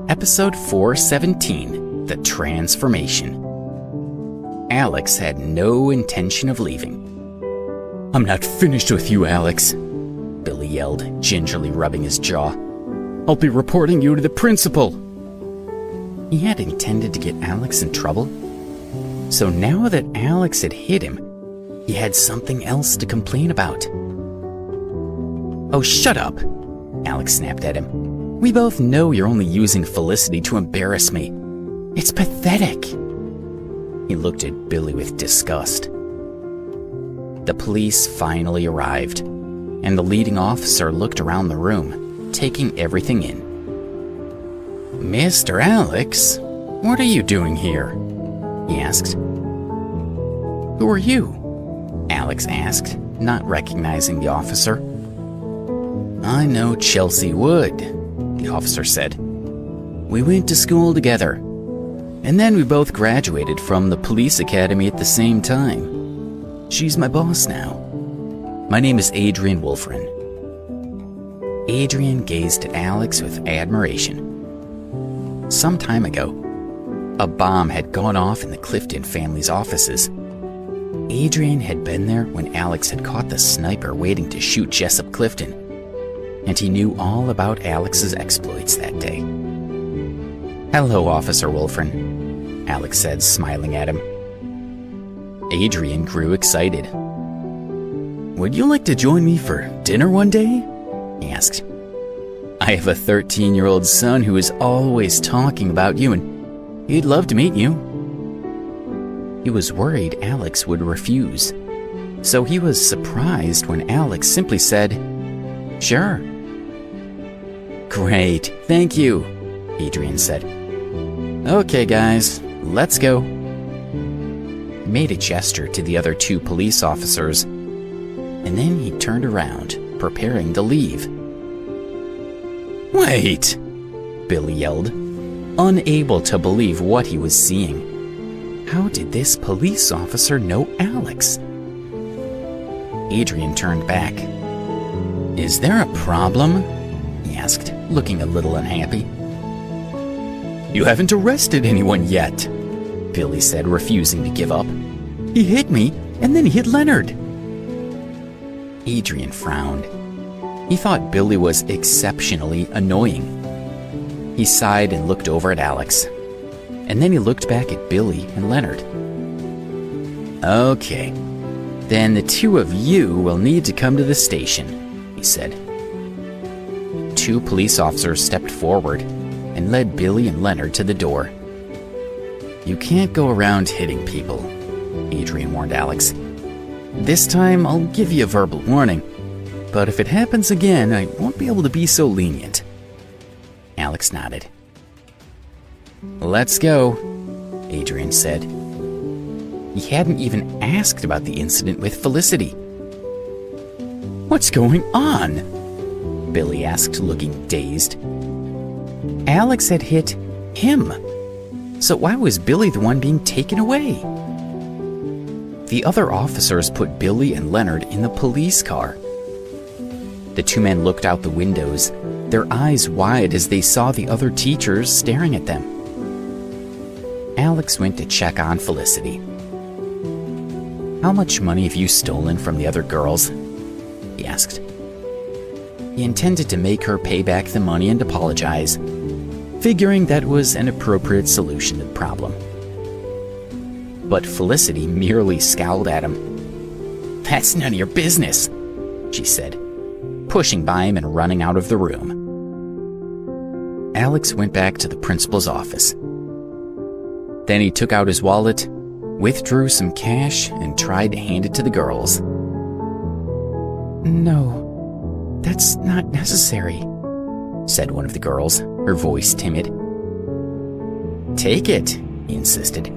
Episode 417, The Transformation. Alex had no intention of leaving. "I'm not finished with you, Alex," Billy yelled, gingerly rubbing his jaw. "I'll be reporting you to the principal." He had intended to get Alex in trouble. So now that Alex had hit him, he had something else to complain about. "Oh, shut up," Alex snapped at him. "We both know you're only using Felicity to embarrass me. It's pathetic." He looked at Billy with disgust. The police finally arrived, and the leading officer looked around the room, taking everything in. "Mr. Alex, what are you doing here?" he asked. "Who are you?" Alex asked, not recognizing the officer. "I know Chelsea Wood," the officer said. "We went to school together, and then we both graduated from the police academy at the same time. She's my boss now. My name is Adrian Wolfren." Adrian gazed at Alex with admiration. Some time ago, a bomb had gone off in the Clifton family's offices. Adrian had been there when Alex had caught the sniper waiting to shoot Jessup Clifton, and he knew all about Alex's exploits that day. "Hello, Officer Wolfren," Alex said, smiling at him. Adrian grew excited. "Would you like to join me for dinner one day?" he asked. "I have a 13-year-old son who is always talking about you, and he'd love to meet you." He was worried Alex would refuse, so he was surprised when Alex simply said, "Sure." "Great, thank you," Adrian said. "Okay, guys, let's go." He made a gesture to the other two police officers, and then he turned around, preparing to leave. "Wait!" Billy yelled, unable to believe what he was seeing. How did this police officer know Alex? Adrian turned back. "Is there a problem?" he asked, looking a little unhappy. "You haven't arrested anyone yet," Billy said, refusing to give up. "He hit me, and then he hit Leonard." Adrian frowned. He thought Billy was exceptionally annoying. He sighed and looked over at Alex, and then he looked back at Billy and Leonard. "Okay, then the two of you will need to come to the station," he said. Two police officers stepped forward and led Billy and Leonard to the door. "You can't go around hitting people," Adrian warned Alex. "This time I'll give you a verbal warning, but if it happens again, I won't be able to be so lenient." Alex nodded. "Let's go," Adrian said. He hadn't even asked about the incident with Felicity. "What's going on?" Billy asked, looking dazed. Alex had hit him, so why was Billy the one being taken away? The other officers put Billy and Leonard in the police car. The two men looked out the windows, their eyes wide as they saw the other teachers staring at them. Alex went to check on Felicity. "How much money have you stolen from the other girls?" he asked. He intended to make her pay back the money and apologize, figuring that was an appropriate solution to the problem. But Felicity merely scowled at him. "That's none of your business," she said, pushing by him and running out of the room. Alex went back to the principal's office. Then he took out his wallet, withdrew some cash, and tried to hand it to the girls. "No, that's not necessary," said one of the girls, her voice timid. "Take it," he insisted.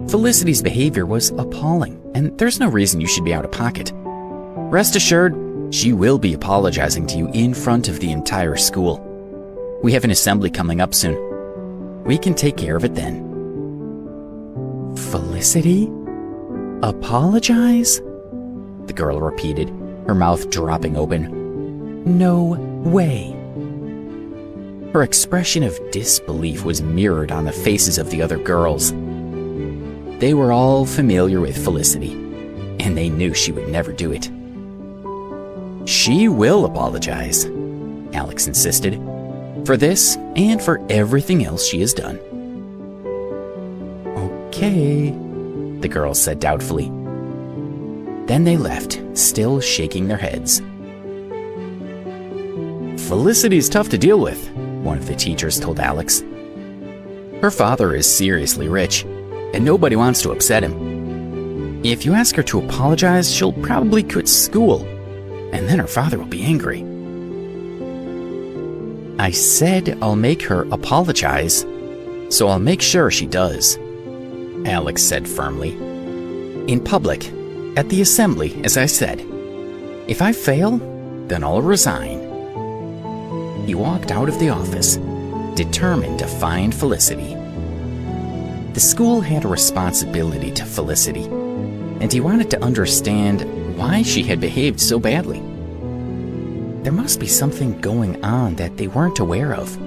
"Felicity's behavior was appalling, and there's no reason you should be out of pocket. Rest assured, she will be apologizing to you in front of the entire school. We have an assembly coming up soon. We can take care of it then." "Felicity? Apologize?" the girl repeated, her mouth dropping open. "No way." Her expression of disbelief was mirrored on the faces of the other girls. They were all familiar with Felicity, and they knew she would never do it. "She will apologize," Alex insisted, "for this and for everything else she has done." "Okay," the girls said doubtfully. Then they left, still shaking their heads. "Felicity's tough to deal with," one of the teachers told Alex. "Her father is seriously rich, and nobody wants to upset him. If you ask her to apologize, she'll probably quit school, and then her father will be angry." "I said I'll make her apologize, so I'll make sure she does," Alex said firmly. "In public, at the assembly, as I said. If I fail, then I'll resign." He walked out of the office, determined to find Felicity. The school had a responsibility to Felicity, and he wanted to understand why she had behaved so badly. There must be something going on that they weren't aware of.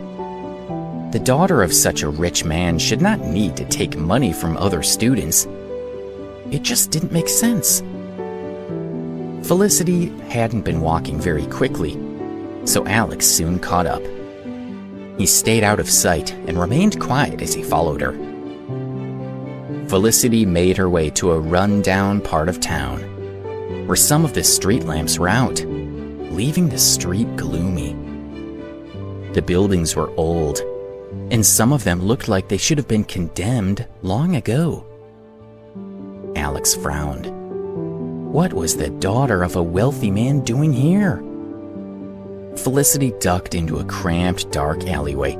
The daughter of such a rich man should not need to take money from other students. It just didn't make sense. Felicity hadn't been walking very quickly, so Alex soon caught up. He stayed out of sight and remained quiet as he followed her. Felicity made her way to a run-down part of town, where some of the street lamps were out, leaving the street gloomy. The buildings were old, and some of them looked like they should have been condemned long ago. Alex frowned. What was the daughter of a wealthy man doing here? Felicity ducked into a cramped, dark alleyway,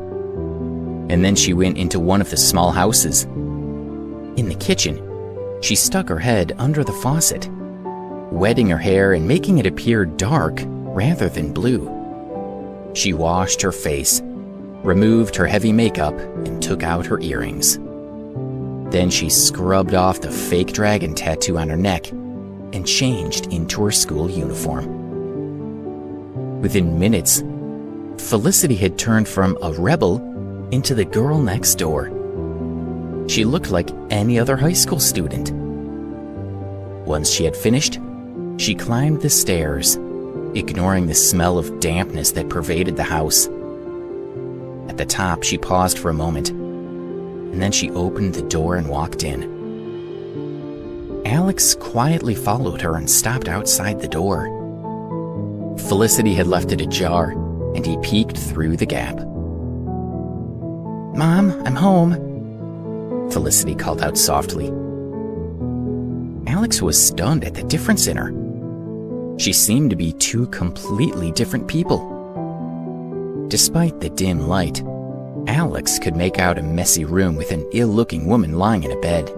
and then she went into one of the small houses. In the kitchen, she stuck her head under the faucet, wetting her hair and making it appear dark rather than blue. She washed her face, removed her heavy makeup, and took out her earrings. Then she scrubbed off the fake dragon tattoo on her neck and changed into her school uniform. Within minutes, Felicity had turned from a rebel into the girl next door. She looked like any other high school student. Once she had finished, she climbed the stairs, ignoring the smell of dampness that pervaded the house. At the top, she paused for a moment, and then she opened the door and walked in. Alex quietly followed her and stopped outside the door. Felicity had left it ajar, and he peeked through the gap. "Mom, I'm home," Felicity called out softly. Alex was stunned at the difference in her. She seemed to be two completely different people. Despite the dim light, Alex could make out a messy room with an ill-looking woman lying in a bed.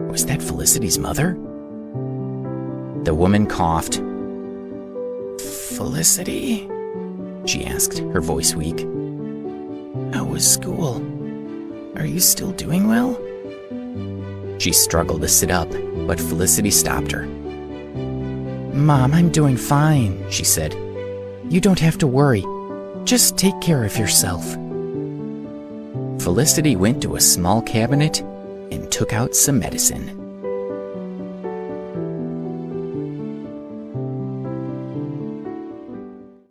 Was that Felicity's mother? The woman coughed. "Felicity?" she asked, her voice weak. "How was school? Are you still doing well?" She struggled to sit up, but Felicity stopped her. "Mom, I'm doing fine," she said. "You don't have to worry. Just take care of yourself." Felicity went to a small cabinet and took out some medicine.